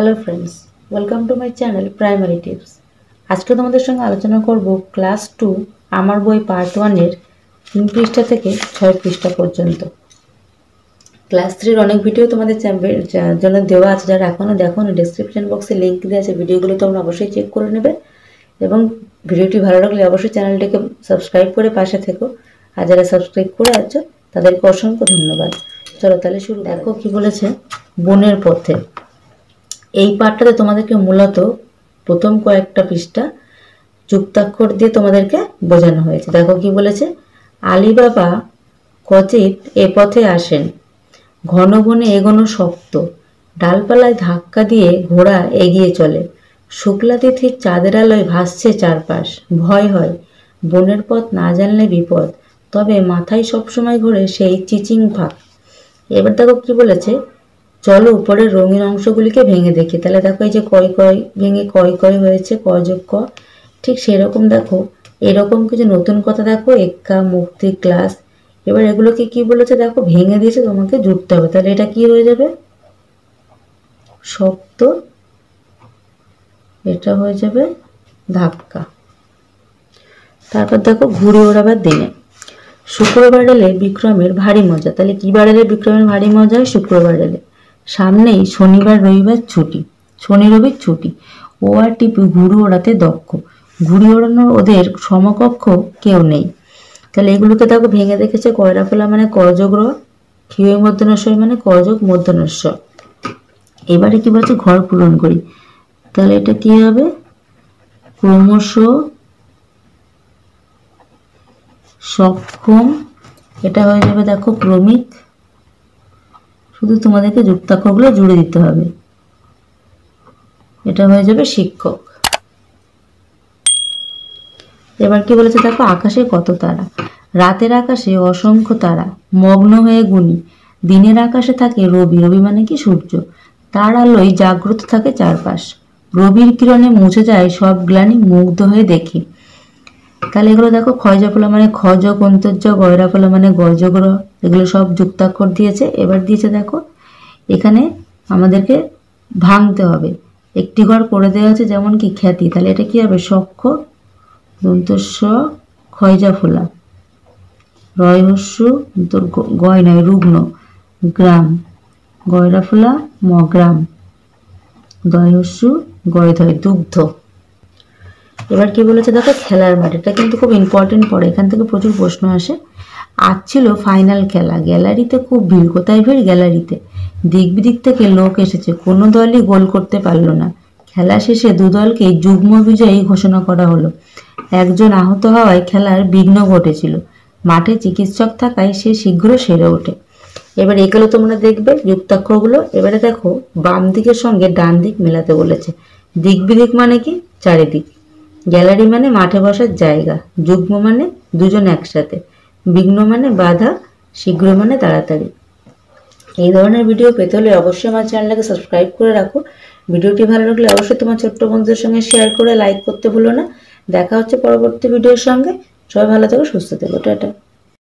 Hello friends, welcome to my channel primary tips. আজকে তোমাদের সঙ্গে আলোচনা করব ক্লাস 2 আমার বই পার্ট 1 এর 3 পৃষ্ঠা থেকে 6 পৃষ্ঠা পর্যন্ত। ক্লাস 3 এর অনেক ভিডিও তোমাদের জন্য দেওয়া আছে, যারা এখনো দেখোনি ডেসক্রিপশন বক্সে লিংক দেওয়া আছে, ভিডিওগুলো তোমরা অবশ্যই চেক করে নেবে এবং ভিডিওটি ভালো লাগলে অবশ্যই চ্যানেলটিকে সাবস্ক্রাইব করে পাশে থেকো। আর যারা সাবস্ক্রাইব করে আছো তাদেরকে অসংখ্য ধন্যবাদ। চলো তাহলে শুরু। দেখো কি বলেছে, বনের পথে। এই পাঠটাতে তোমাদেরকে মূলত প্রথম কয়েকটা পৃষ্ঠা যুক্তাক্ষর দিয়ে তোমাদেরকে বোঝানো হয়েছে। দেখো কি বলেছে, আলিবাবা কচিত এ পথে আসেন, ঘন বনে এগোনো শক্ত, ডালপালায় ধাক্কা দিয়ে ঘোড়া এগিয়ে চলে, শুক্লা তিথির চাঁদের আলোয় ভাসছে চারপাশ, ভয় হয়, বনের পথ না জানলে বিপদ, তবে মাথায় সবসময় ঘোরে সেই চিচিং ফাঁক। এবার দেখো কি বলেছে, চলো উপরের রঙিন অংশগুলিকে ভেঙে দেখি। তাহলে দেখো এই যে কয় কয় ভেঙে কয় কয় হয়েছে, ক যোগ ক, ঠিক সেরকম দেখো এরকম কিছু নতুন কথা দেখো, এক্কা মুক্তি ক্লাস। এবার এগুলোকে কি বলেছে দেখো, ভেঙে দিয়েছে, তোমাকে জুড়তে হবে। তাহলে এটা কি হয়ে যাবে, শক্ত, এটা হয়ে যাবে ধাক্কা। তারপর দেখো ঘুড়ি ওড়াবার দিনে, শুক্রবার এলে বিক্রমের ভারী মজা। তাহলে কি বার এলে বিক্রমের ভারী মজা হয়, শুক্রবার এলে। সামনেই শনিবার রবিবার ছুটি, শনি রবির ছুটি। ও আর টিপু ঘুড়ি ওড়াতে দক্ষ, ঘুড়ি ওড়ানোর ওদের সমকক্ষ কেউ নেই। তাহলে এগুলোকে দেখো ভেঙে দেখেছে, কয়রা ফেলা মানে কযোগ র, ক্ষীয় মধ্যনস্বয় মানে কযোগ মধ্যনস্ব। এবারে কি বলছে, ঘর পূরণ করি। তাহলে এটা কি হবে, ক্রমশ সক্ষম, এটা হয়ে যাবে দেখো ক্রমিক। শুধু তোমাদেরকে যুক্তাক্ষরগুলো জুড়ে দিতে হবে। এটা হয়ে যাবে শিক্ষক। এবার কি বলেছে দেখো, আকাশে কত তারা, রাতের আকাশে অসংখ্য তারা, মগ্ন হয়ে গুনি, দিনের আকাশে থাকে রবি, রবি মানে কি সূর্য, তার আলোয় জাগ্রত থাকে চারপাশ, রবির কিরণে মুছে যায় সব গ্লানি, মুগ্ধ হয়ে দেখি। তাহলে এগুলো দেখো, ক্ষয়জফলা মানে খজ অন্তর্য, গয়রাফলা মানে গজগ্র, এগুলো সব যুক্তাক্ষর দিয়েছে। এবার দিয়েছে দেখো এখানে আমাদেরকে ভাঙতে হবে। একটি ঘর করে দেওয়া আছে, যেমন কি খ্যাতি, তাহলে এটা কি হবে, সক্ষ দন্তস্ব ক্ষয়জাফলা, রয়হস্য গয় নয় রুগ্ন, গ্রাম, গয়রাফলা গ্রাম, দয়হস্য গয়ধয় দুগ্ধ। এবার কি বলেছে দেখো, খেলার মাঠ। এটা কিন্তু খুব ইম্পর্টেন্ট পড়ে, এখান থেকে প্রচুর প্রশ্ন আসে। আজ ছিল ফাইনাল খেলা, গ্যালারিতে খুব ভিড়। কোথায় ভিড়, গ্যালারিতে। দিক বিদিক থেকে লোক এসেছে, কোনো দলই গোল করতে পারলো না। খেলা শেষে দু দলকে যুগ্ম বিজয়ী ঘোষণা করা হলো। একজন আহত হওয়ায় খেলার বিঘ্ন ঘটেছিল, মাঠে চিকিৎসক থাকায় সে শীঘ্র সেরে ওঠে। এবার এগুলো তোমরা দেখবে যুক্তাক্ষরগুলো। এবারে দেখো বাম দিকের সঙ্গে ডান দিক মেলাতে বলেছে। দিক বিদিক মানে কি, চারিদিক। গ্যালারি মানে মাঠে বসার জায়গা, যুগ্ম মানে দুজন একসাথে, বিঘ্ন মানে বাধা, শীঘ্র মানে তাড়াতাড়ি। এই ধরনের ভিডিও পেতে হলে অবশ্যই আমার চ্যানেলটাকে সাবস্ক্রাইব করে রাখো। ভিডিওটি ভালো লাগলে অবশ্যই তোমার ছোট্ট বন্ধুদের সঙ্গে শেয়ার করে লাইক করতে ভুলো না। দেখা হচ্ছে পরবর্তী ভিডিওর সঙ্গে। সবাই ভালো থেকো, সুস্থ থেকো, টাটা।